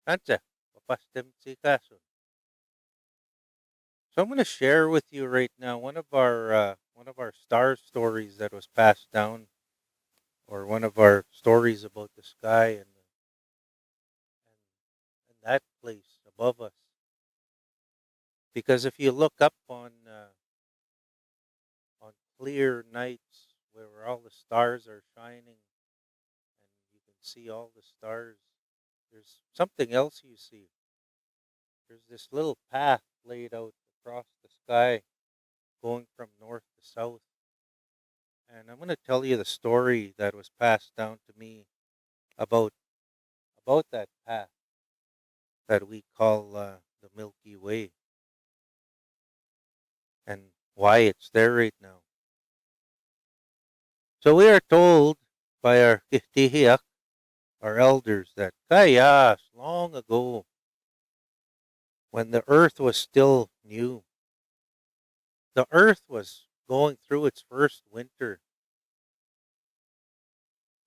Kansa, papastem si kaso. So I'm going to share with you right now one of our star stories that was passed down, or one of our stories about the sky and that place above us. Because if you look up on clear nights where all the stars are shining and you can see all the stars, there's something else you see. There's this little path laid out across the sky going from north to south. And I'm going to tell you the story that was passed down to me about about that path that we call the Milky Way, and why it's there right now. So we are told by our kihtihiak, our elders, that kayas long ago, when the earth was still new, the earth was going through its first winter.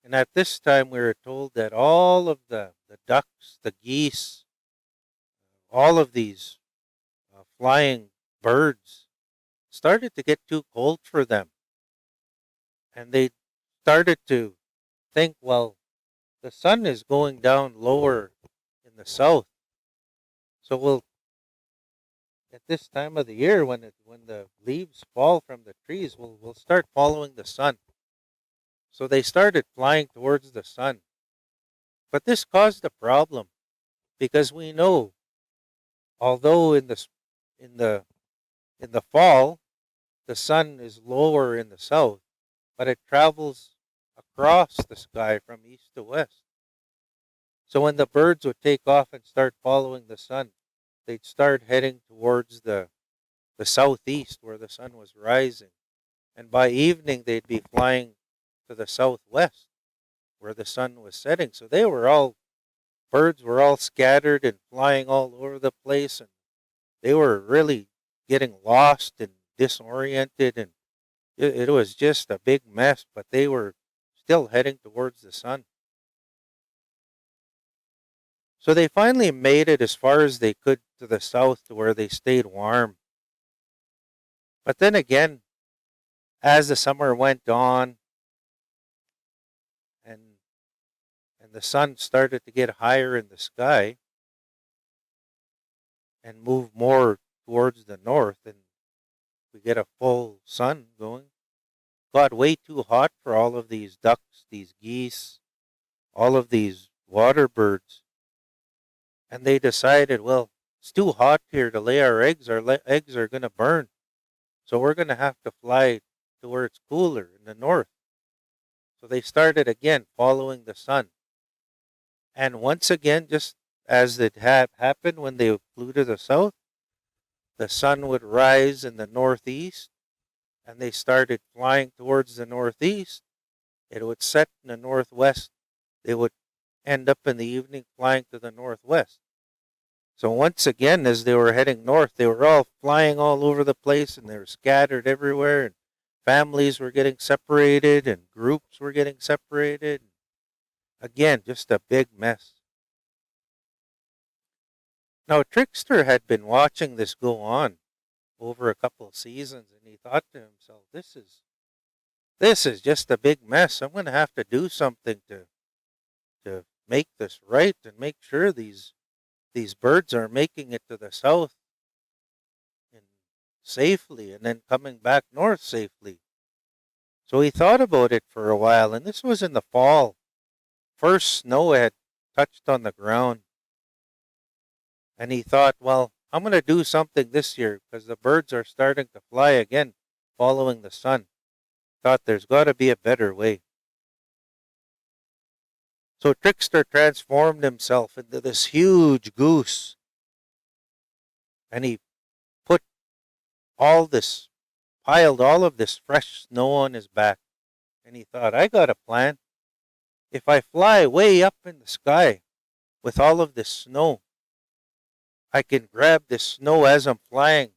And at this time, we were told that all of the ducks, the geese, all of these flying birds started to get too cold for them. And they started to think, well, the sun is going down lower in the south. So we'll, at this time of the year, when the leaves fall from the trees, we'll start following the sun. So they started flying towards the sun. But this caused a problem because we know, although in the in the fall the sun is lower in the south, but it travels across the sky from east to west. So when the birds would take off and start following the sun, they'd start heading towards the southeast where the sun was rising. And by evening, they'd be flying to the southwest where the sun was setting. So birds were all scattered and flying all over the place. And they were really getting lost and disoriented. And it was just a big mess, but they were still heading towards the sun. So they finally made it as far as they could to the south to where they stayed warm. But then again, as the summer went on and and the sun started to get higher in the sky and move more towards the north, and we get a full sun going, got way too hot for all of these ducks, these geese, all of these water birds. And they decided, well, it's too hot here to lay our eggs. Our eggs are going to burn. So we're going to have to fly to where it's cooler in the north. So they started again following the sun. And once again, just as it had happened when they flew to the south, the sun would rise in the northeast and they started flying towards the northeast. It would set in the northwest. They would end up in the evening flying to the northwest. So once again, as they were heading north, they were all flying all over the place and they were scattered everywhere. And families were getting separated and groups were getting separated. Again, just a big mess. Now, Trickster had been watching this go on over a couple of seasons, and he thought to himself, "This is just a big mess. I'm going to have to do something to make this right and make sure these birds are making it to the south and safely, and then coming back north safely." So he thought about it for a while, and this was in the fall. First snow had touched on the ground, and he thought, well, I'm going to do something this year because the birds are starting to fly again following the sun. Thought there's got to be a better way. So Trickster transformed himself into this huge goose, and he put all this, piled all of this fresh snow on his back. And he thought, I got a plan. If I fly way up in the sky with all of this snow, I can grab this snow as I'm flying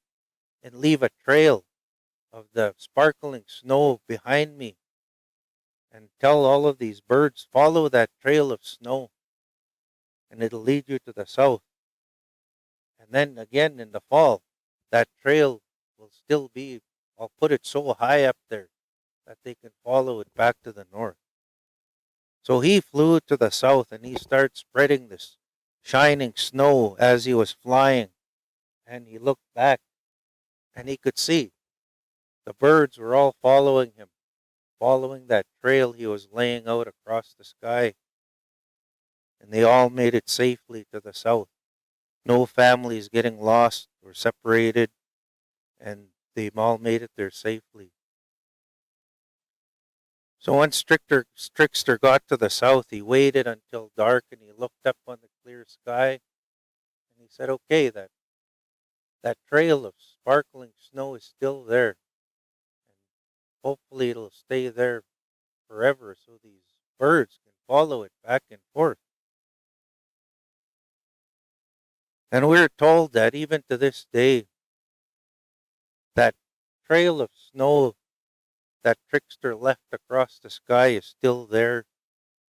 and leave a trail of the sparkling snow behind me and tell all of these birds, follow that trail of snow. and it'll lead you to the south. And then again in the fall, that trail will still be, I'll put it so high up there that they can follow it back to the north. So he flew to the south and he started spreading this shining snow as he was flying. And he looked back and he could see the birds were all following him, following that trail he was laying out across the sky. And they all made it safely to the south. No families getting lost or separated, and they all made it there safely. So once Trickster got to the south, he waited until dark and he looked up on the clear sky and he said, okay, that trail of sparkling snow is still there. And hopefully it'll stay there forever so these birds can follow it back and forth. And we're told that even to this day, that trail of snow that Trickster left across the sky is still there,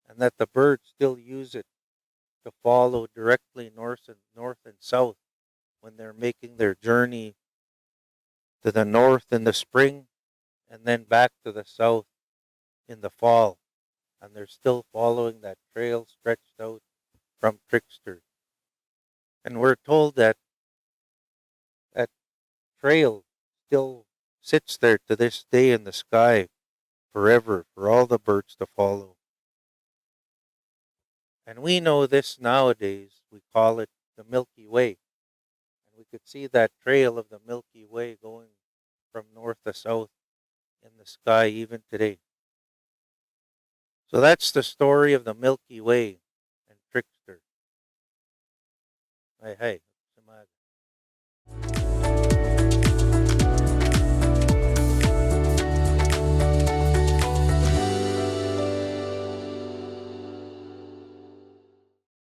and that the birds still use it to follow directly north and south when they're making their journey to the north in the spring and then back to the south in the fall. And they're still following that trail stretched out from Trickster. And we're told that that trail still sits there to this day in the sky forever for all the birds to follow. And we know this nowadays, we call it the Milky Way. And we could see that trail of the Milky Way going from north to south in the sky even today. So that's the story of the Milky Way and Trickster. Hey, hey.